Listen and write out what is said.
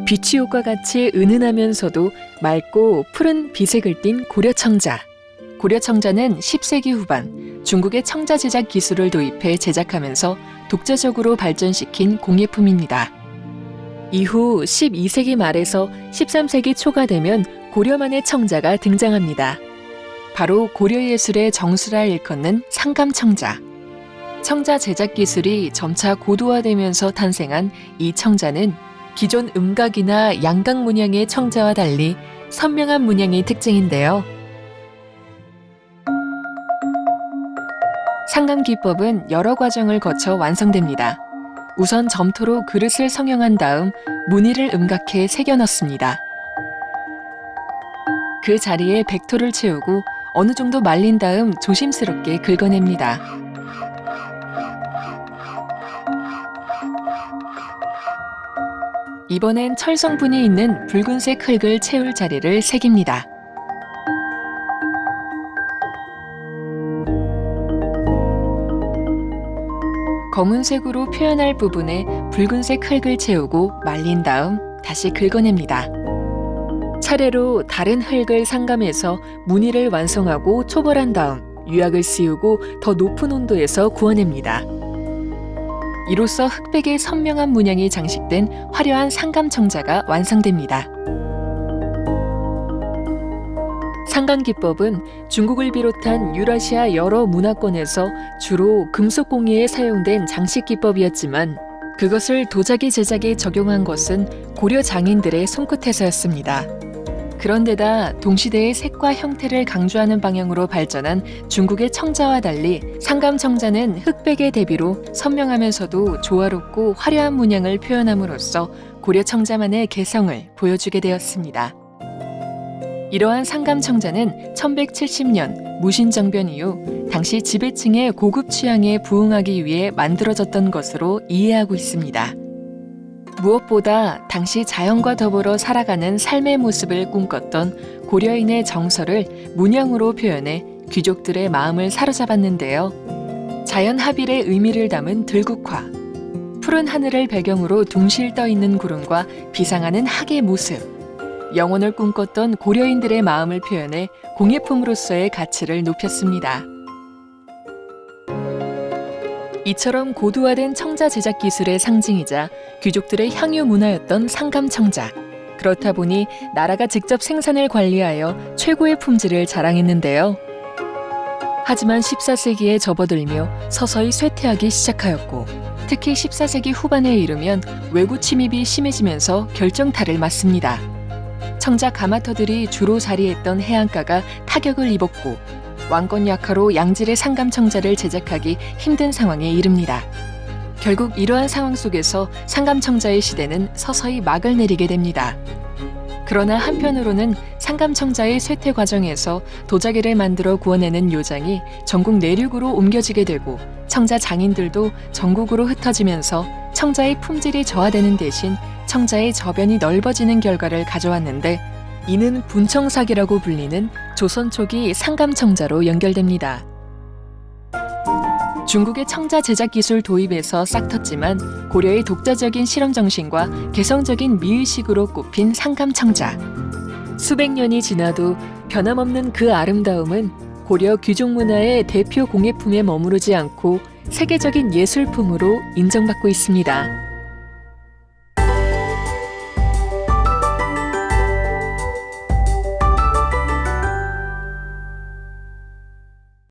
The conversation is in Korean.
비치옷과 같이 은은하면서도 맑고 푸른 비색을 띤 고려청자. 고려청자는 10세기 후반 중국의 청자 제작 기술을 도입해 제작하면서 독자적으로 발전시킨 공예품입니다. 이후 12세기 말에서 13세기 초가 되면 고려만의 청자가 등장합니다. 바로 고려예술의 정수라 일컫는 상감청자. 청자 제작 기술이 점차 고도화되면서 탄생한 이 청자는 기존 음각이나 양각 문양의 청자와 달리 선명한 문양이 특징인데요. 상감 기법은 여러 과정을 거쳐 완성됩니다. 우선 점토로 그릇을 성형한 다음 무늬를 음각해 새겨 넣습니다. 그 자리에 백토를 채우고 어느 정도 말린 다음 조심스럽게 긁어냅니다. 이번엔 철 성분이 있는 붉은색 흙을 채울 자리를 새깁니다. 검은색으로 표현할 부분에 붉은색 흙을 채우고 말린 다음 다시 긁어냅니다. 차례로 다른 흙을 상감해서 무늬를 완성하고 초벌한 다음 유약을 씌우고 더 높은 온도에서 구워냅니다. 이로써 흑백의 선명한 문양이 장식된 화려한 상감청자가 완성됩니다. 상감 기법은 중국을 비롯한 유라시아 여러 문화권에서 주로 금속 공예에 사용된 장식 기법이었지만 그것을 도자기 제작에 적용한 것은 고려 장인들의 손끝에서였습니다. 그런데다 동시대의 색과 형태를 강조하는 방향으로 발전한 중국의 청자와 달리 상감청자는 흑백의 대비로 선명하면서도 조화롭고 화려한 문양을 표현함으로써 고려 청자만의 개성을 보여주게 되었습니다. 이러한 상감청자는 1170년 무신정변 이후 당시 지배층의 고급 취향에 부응하기 위해 만들어졌던 것으로 이해하고 있습니다. 무엇보다 당시 자연과 더불어 살아가는 삶의 모습을 꿈꿨던 고려인의 정서를 문양으로 표현해 귀족들의 마음을 사로잡았는데요. 자연 합일의 의미를 담은 들국화, 푸른 하늘을 배경으로 둥실 떠 있는 구름과 비상하는 학의 모습, 영혼을 꿈꿨던 고려인들의 마음을 표현해 공예품으로서의 가치를 높였습니다. 이처럼 고도화된 청자 제작 기술의 상징이자 귀족들의 향유 문화였던 상감청자. 그렇다 보니 나라가 직접 생산을 관리하여 최고의 품질을 자랑했는데요. 하지만 14세기에 접어들며 서서히 쇠퇴하기 시작하였고 특히 14세기 후반에 이르면 외구 침입이 심해지면서 결정타를 맞습니다. 청자 가마터들이 주로 자리했던 해안가가 타격을 입었고 왕권 약화로 양질의 상감청자를 제작하기 힘든 상황에 이릅니다. 결국 이러한 상황 속에서 상감청자의 시대는 서서히 막을 내리게 됩니다. 그러나 한편으로는 상감청자의 쇠퇴 과정에서 도자기를 만들어 구워내는 요장이 전국 내륙으로 옮겨지게 되고 청자 장인들도 전국으로 흩어지면서 청자의 품질이 저하되는 대신 청자의 저변이 넓어지는 결과를 가져왔는데 이는 분청삭이라고 불리는 조선 초기 상감청자로 연결됩니다. 중국의 청자 제작 기술 도입에서 싹텄지만 고려의 독자적인 실험 정신과 개성적인 미의식으로 꼽힌 상감청자. 수백 년이 지나도 변함없는 그 아름다움은 고려 귀족 문화의 대표 공예품에 머무르지 않고 세계적인 예술품으로 인정받고 있습니다.